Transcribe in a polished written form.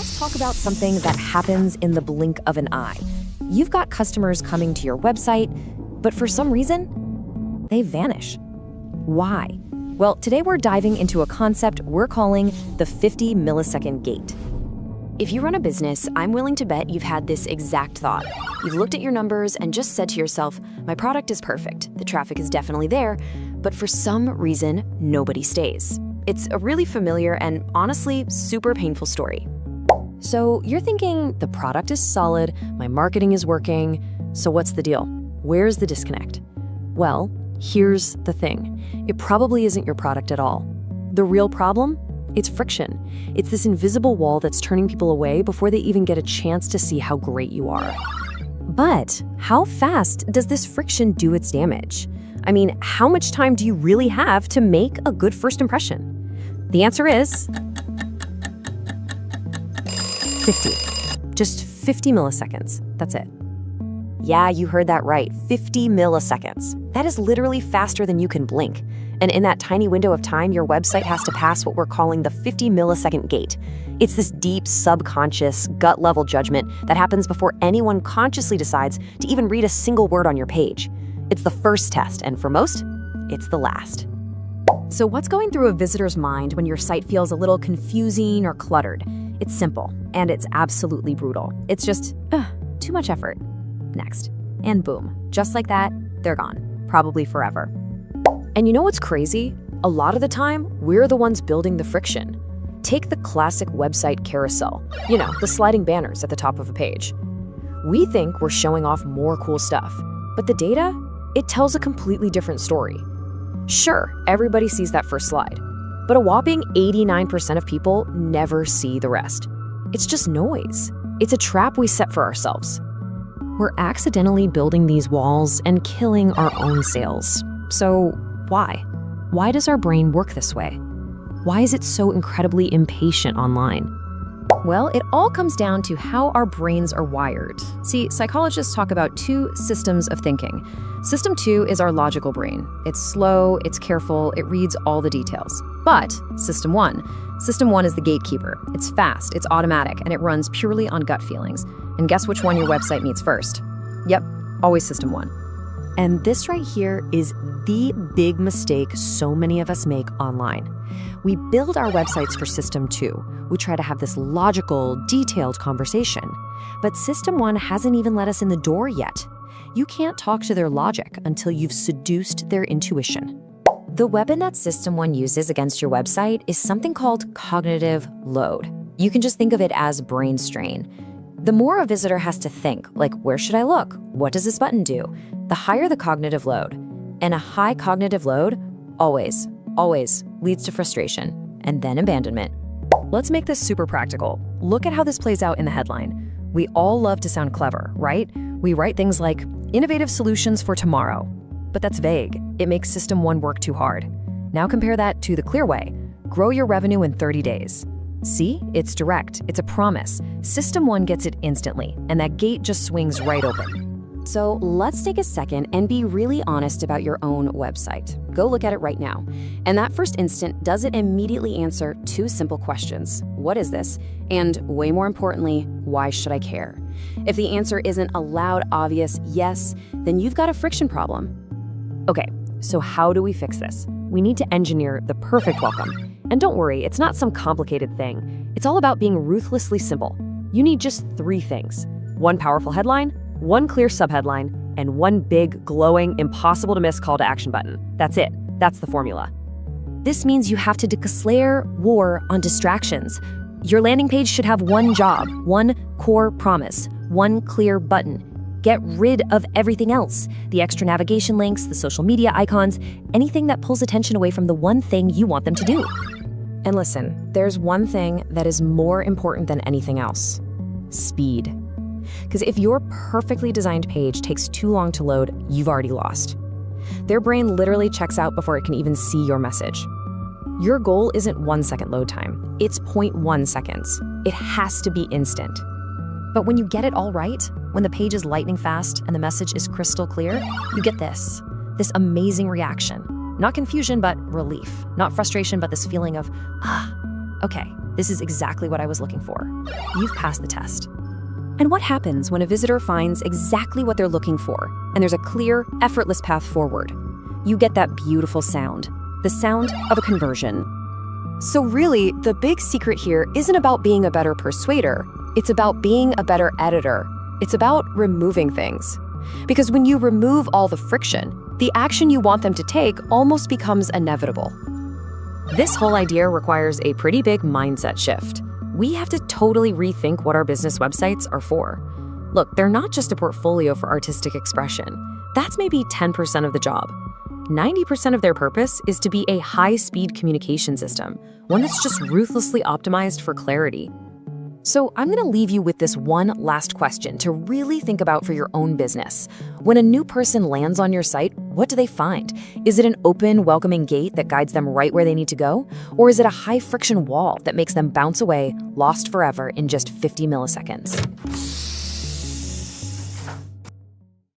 let's talk about something that happens in the blink of an eye. You've got customers coming to your website, but for some reason, they vanish. Why? Well, today we're diving into a concept we're calling the 50 millisecond gate. If you run a business, I'm willing to bet you've had this exact thought. You've looked at your numbers and just said to yourself, my product is perfect, the traffic is definitely there, but for some reason, nobody stays. It's a really familiar and honestly super painful story. So you're thinking, the product is solid, my marketing is working, so what's the deal? Where's the disconnect? Well, here's the thing. It probably isn't your product at all. The real problem? It's friction. It's this invisible wall that's turning people away before they even get a chance to see how great you are. But how fast does this friction do its damage? I mean, how much time do you really have to make a good first impression? The answer is 50. Just 50 milliseconds. That's it. Yeah, you heard that right. 50 milliseconds. That is literally faster than you can blink. And in that tiny window of time, your website has to pass what we're calling the 50 millisecond gate. It's this deep, subconscious, gut-level judgment that happens before anyone consciously decides to even read a single word on your page. It's the first test, and for most, it's the last. So what's going through a visitor's mind when your site feels a little confusing or cluttered? It's simple, and it's absolutely brutal. It's just, too much effort. Next. And boom, just like that, they're gone, probably forever. And you know what's crazy? A lot of the time, we're the ones building the friction. Take the classic website carousel, you know, the sliding banners at the top of a page. We think we're showing off more cool stuff, but the data, it tells a completely different story. Sure, everybody sees that first slide, but a whopping 89% of people never see the rest. It's just noise. It's a trap we set for ourselves. We're accidentally building these walls and killing our own sales. So why? Why does our brain work this way? Why is it so incredibly impatient online? Well, it all comes down to how our brains are wired. See, psychologists talk about two systems of thinking. System 2 is our logical brain. It's slow, it's careful, it reads all the details. But System 1 is the gatekeeper. It's fast, it's automatic, and it runs purely on gut feelings. And guess which one your website meets first? Yep, always System 1. And this right here is the big mistake so many of us make online. We build our websites for System 2. We try to have this logical, detailed conversation. But System 1 hasn't even let us in the door yet. You can't talk to their logic until you've seduced their intuition. The weapon that System 1 uses against your website is something called cognitive load. You can just think of it as brain strain. The more a visitor has to think, like, where should I look? What does this button do? The higher the cognitive load. And a high cognitive load always leads to frustration and then abandonment. Let's make this super practical. Look at how this plays out in the headline. We all love to sound clever, right? We write things like, innovative solutions for tomorrow. But that's vague. It makes System 1 work too hard. Now compare that to the clear way. Grow your revenue in 30 days. See? It's direct. It's a promise. System 1 gets it instantly, and that gate just swings right open. So let's take a second and be really honest about your own website. Go look at it right now. And that first instant, does it immediately answer two simple questions? What is this? And way more importantly, why should I care? If the answer isn't a loud, obvious yes, then you've got a friction problem. Okay, so how do we fix this? We need to engineer the perfect welcome. And don't worry, it's not some complicated thing. It's all about being ruthlessly simple. You need just 3 things. 1 powerful headline, 1 clear subheadline, and 1 big, glowing, impossible to miss call to action button. That's it. That's the formula. This means you have to declare war on distractions. Your landing page should have 1 job, 1 core promise, 1 clear button. Get rid of everything else. The extra navigation links, the social media icons, anything that pulls attention away from the one thing you want them to do. And listen, there's one thing that is more important than anything else. Speed. Because if your perfectly designed page takes too long to load, you've already lost. Their brain literally checks out before it can even see your message. Your goal isn't 1 second load time, it's 0.1 seconds. It has to be instant. But when you get it all right, when the page is lightning fast and the message is crystal clear, you get this amazing reaction. Not confusion, but relief. Not frustration, but this feeling of, okay, This is exactly what I was looking for. You've passed the test. And what happens when a visitor finds exactly what they're looking for, and there's a clear, effortless path forward? You get that beautiful sound, the sound of a conversion. So really, the big secret here isn't about being a better persuader. It's about being a better editor. It's about removing things. Because when you remove all the friction, the action you want them to take almost becomes inevitable. This whole idea requires a pretty big mindset shift. We have to totally rethink what our business websites are for. Look, they're not just a portfolio for artistic expression. That's maybe 10% of the job. 90% of their purpose is to be a high-speed communication system, one that's just ruthlessly optimized for clarity. So I'm gonna leave you with this one last question to really think about for your own business. When a new person lands on your site, what do they find? Is it an open, welcoming gate that guides them right where they need to go? Or is it a high-friction wall that makes them bounce away, lost forever in just 50 milliseconds?